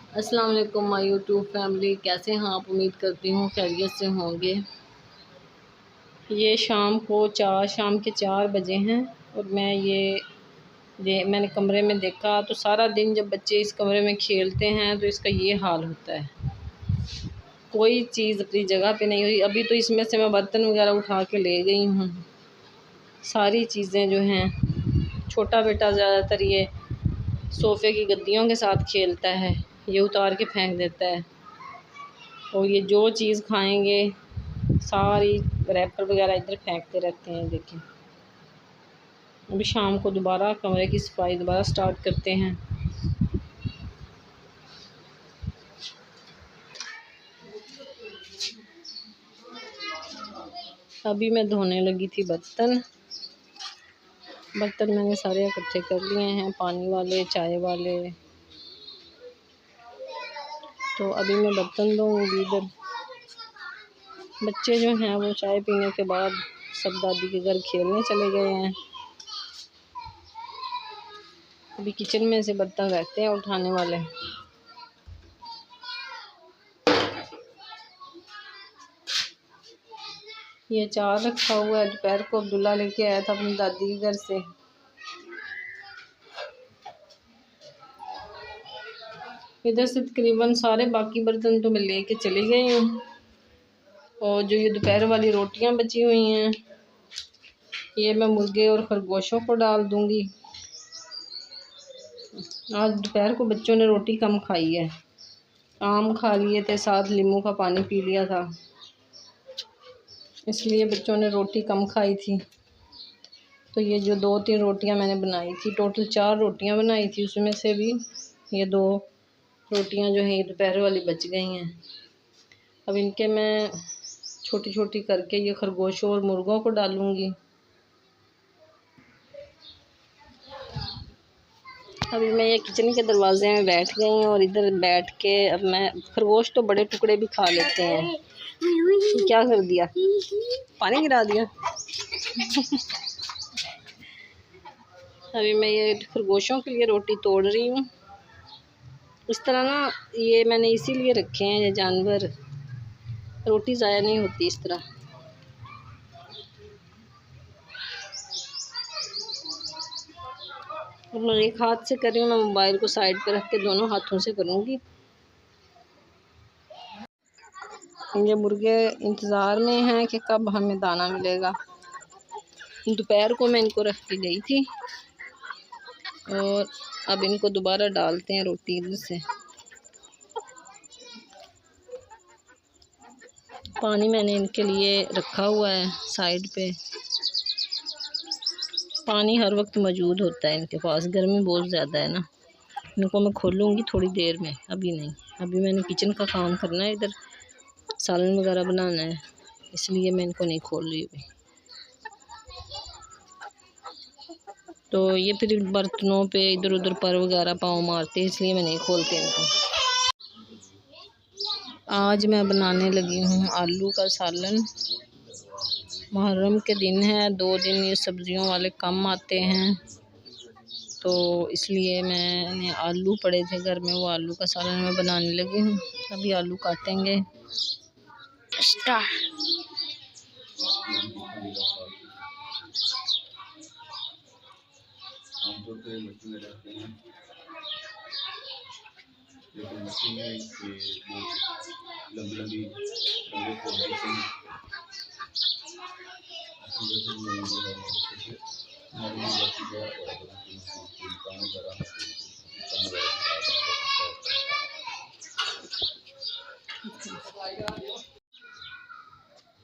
अस्सलाम वालेकुम my YouTube family, कैसे हैं आप? उम्मीद करती हूँ खैरियत से होंगे। ये शाम के 4 बजे हैं और मैंने कमरे में देखा तो सारा दिन जब बच्चे इस कमरे में खेलते हैं तो इसका ये हाल होता है। कोई चीज़ अपनी जगह पे नहीं हुई। अभी तो इसमें से मैं बर्तन वगैरह उठा के ले गई हूँ। सारी चीज़ें जो हैं, छोटा बेटा ज़्यादातर ये सोफ़े की गद्दियों के साथ खेलता है, ये उतार के फेंक देता है। और ये जो चीज़ खाएंगे सारी रैपर वगैरह इधर फेंकते रहते हैं। देखें, अभी शाम को दोबारा कमरे की सफाई दोबारा स्टार्ट करते हैं। अभी मैं धोने लगी थी बर्तन मैंने सारे इकट्ठे कर लिए हैं, पानी वाले, चाय वाले। तो अभी मैं बर्तन धोऊंगी। इधर बच्चे जो हैं वो चाय पीने के बाद सब दादी के घर खेलने चले गए हैं। अभी किचन में से बर्तन रहते हैं उठाने वाले। ये चार रखा हुआ है, दोपहर को अब्दुल्ला लेके आया था अपनी दादी के घर से। इधर से तकरीबन सारे बाकी बर्तन तो मैं लेके चली गई हूँ। और जो ये दोपहर वाली रोटियां बची हुई हैं, ये मैं मुर्गे और खरगोशों को डाल दूंगी। आज दोपहर को बच्चों ने रोटी कम खाई है, आम खा लिए थे, साथ नींबू का पानी पी लिया था, इसलिए बच्चों ने रोटी कम खाई थी। तो ये जो 2-3 रोटियां मैंने बनाई थी, टोटल 4 रोटियां बनाई थी, उसमें से भी ये 2 रोटियां जो हैं ये दोपहर वाली बच गई हैं। अब इनके मैं छोटी छोटी करके ये खरगोशों और मुर्गों को डालूंगी। अभी मैं ये किचन के दरवाजे में बैठ गई हूँ और इधर बैठ के अब मैं खरगोश तो बड़े टुकड़े भी खा लेते हैं। क्या कर दिया? पानी गिरा दिया। अभी मैं ये खरगोशों के लिए रोटी तोड़ रही हूँ। इस तरह ना ये मैंने इसीलिए रखे हैं, ये जानवर, रोटी ज़ाया नहीं होती इस तरह। अब मैं एक हाथ से कर रही हूँ, मैं मोबाइल को साइड पे रख के दोनों हाथों से करूँगी। ये मुर्गे इंतज़ार में हैं कि कब हमें दाना मिलेगा। दोपहर को मैं इनको रख के गई थी और अब इनको दोबारा डालते हैं रोटी इधर से। पानी मैंने इनके लिए रखा हुआ है साइड पे। पानी हर वक्त मौजूद होता है इनके पास, गर्मी बहुत ज़्यादा है ना। इनको मैं खोलूँगी थोड़ी देर में, अभी नहीं। अभी मैंने किचन का काम करना है, इधर सालन वगैरह बनाना है, इसलिए मैं इनको नहीं खोल रही अभी। तो ये फिर बर्तनों पे इधर उधर पर वगैरह पाँव मारते हैं, इसलिए मैं नहीं खोलती इनको। आज मैं बनाने लगी हूँ आलू का सालन। मुहर्रम के दिन है, 2 दिन ये सब्जियों वाले कम आते हैं, तो इसलिए मैंने आलू पड़े थे घर में, वो आलू का सालन मैं बनाने लगी हूँ। अभी आलू काटेंगे। आमतौर पे मछली में रहते हैं, लेकिन मछली में ये बहुत लंबी लंबी लंबे कोटे से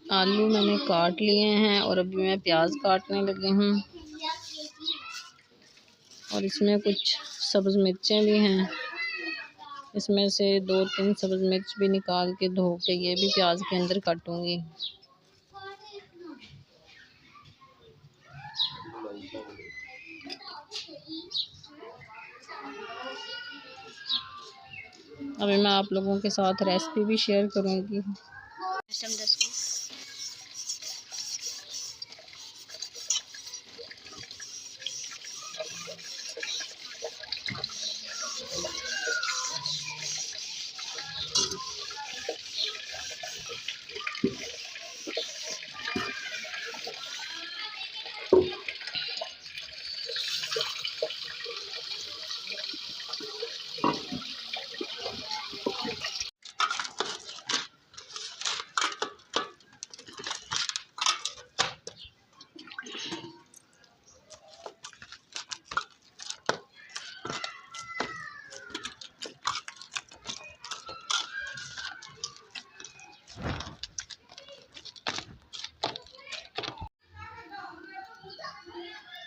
आलू मैंने काट लिए हैं और अभी मैं प्याज काटने लगी हूँ। और इसमें कुछ सब्ज़ मिर्चें भी हैं, इसमें से 2-3 सब्ज़ मिर्च भी निकाल के धो के ये भी प्याज के अंदर काटूंगी। अभी मैं आप लोगों के साथ रेसिपी भी शेयर करूंगी।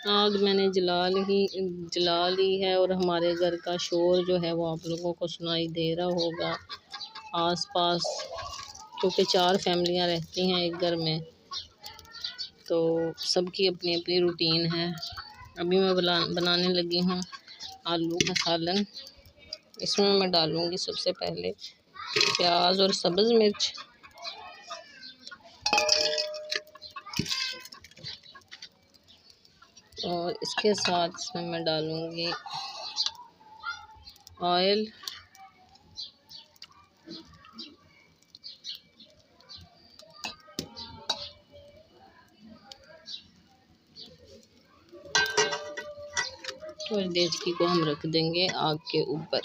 आग मैंने जला ली है और हमारे घर का शोर जो है वो आप लोगों को सुनाई दे रहा होगा आसपास, क्योंकि 4 फैमिलियां रहती हैं एक घर में, तो सबकी अपनी अपनी रूटीन है। अभी मैं बनाने लगी हूँ आलू का सालन। इसमें मैं डालूँगी सबसे पहले प्याज और सब्ज़ मिर्च, और इसके साथ इसमें मैं डालूँगी ऑयल, और देचकी को हम रख देंगे आग के ऊपर।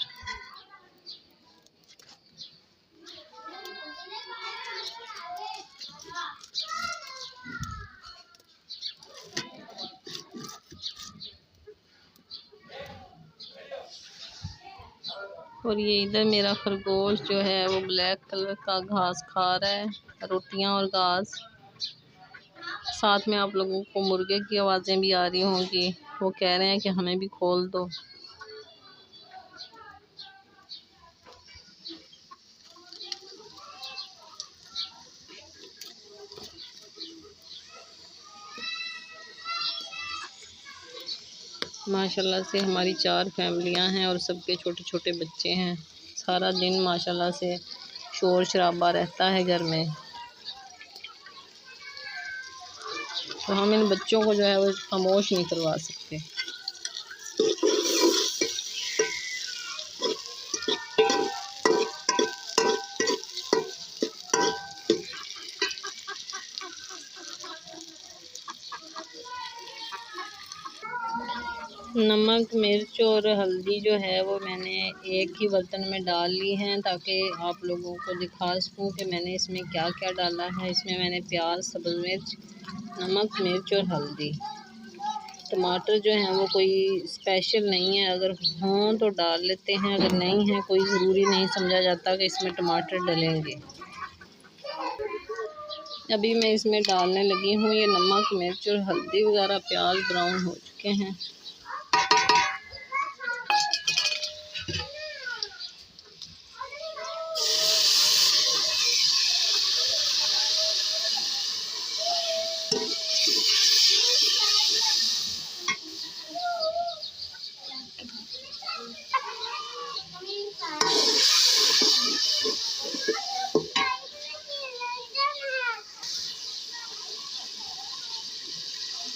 और ये इधर मेरा खरगोश जो है वो ब्लैक कलर का घास खा रहा है, रोटियां और घास। साथ में आप लोगों को मुर्गे की आवाज़ें भी आ रही होंगी, वो कह रहे हैं कि हमें भी खोल दो। माशाल्लाह से हमारी 4 फैमिलियां हैं और सबके छोटे छोटे बच्चे हैं। सारा दिन माशाल्लाह से शोर शराबा रहता है घर में, तो हम इन बच्चों को जो है वो खामोश नहीं करवा सकते। नमक मिर्च और हल्दी जो है वो मैंने एक ही बर्तन में डाल ली हैं, ताकि आप लोगों को दिखा सकूं कि मैंने इसमें क्या क्या डाला है। इसमें मैंने प्याज, सब्ज़ मिर्च, नमक, मिर्च और हल्दी। टमाटर जो हैं वो कोई स्पेशल नहीं है, अगर हों तो डाल लेते हैं, अगर नहीं है कोई ज़रूरी नहीं समझा जाता कि इसमें टमाटर डलेंगे। अभी मैं इसमें डालने लगी हूँ ये नमक, मिर्च और हल्दी वगैरह। प्याज ब्राउन हो चुके हैं।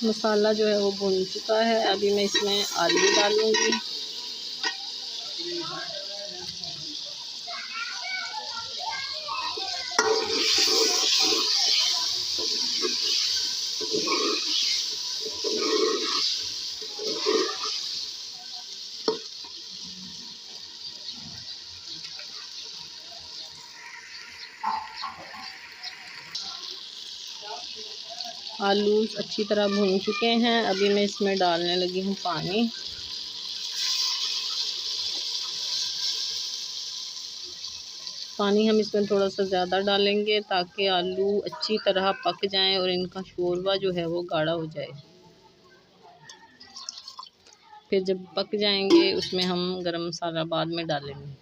मसाला जो है वो भुन चुका है। अभी मैं इसमें आलू डालूंगी। आलू अच्छी तरह भुन चुके हैं। अभी मैं इसमें डालने लगी हूँ पानी। पानी हम इसमें थोड़ा सा ज़्यादा डालेंगे ताकि आलू अच्छी तरह पक जाएं और इनका शोरबा जो है वो गाढ़ा हो जाए। फिर जब पक जाएंगे उसमें हम गरम मसाला बाद में डालेंगे।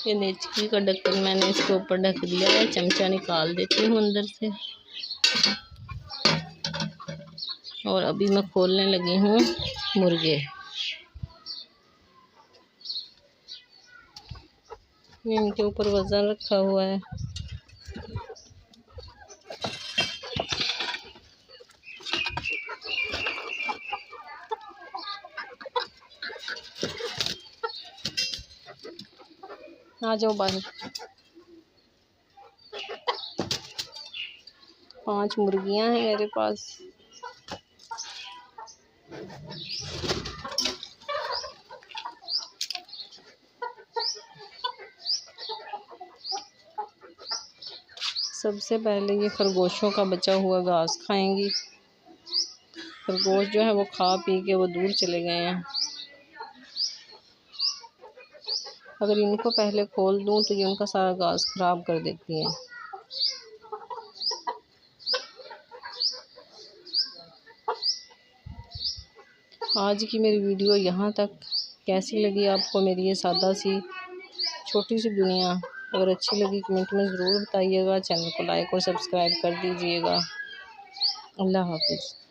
ये देचकी का ढक्कन मैंने इसके ऊपर ढक दिया है। चमचा निकाल देती हूँ अंदर से, और अभी मैं खोलने लगी हूँ मुर्गे। इनके ऊपर वज़न रखा हुआ है। आ जाओ बाहर। 5 मुर्गियां हैं मेरे पास। सबसे पहले ये खरगोशों का बचा हुआ घास खाएंगी। खरगोश जो है वो खा पी के वो दूर चले गए हैं। अगर इनको पहले खोल दूं तो ये उनका सारा घास खराब कर देती हैं। आज की मेरी वीडियो यहाँ तक। कैसी लगी आपको मेरी ये सादा सी छोटी सी दुनिया? अगर अच्छी लगी कमेंट में ज़रूर बताइएगा। चैनल को लाइक और सब्सक्राइब कर दीजिएगा। अल्लाह हाफिज़।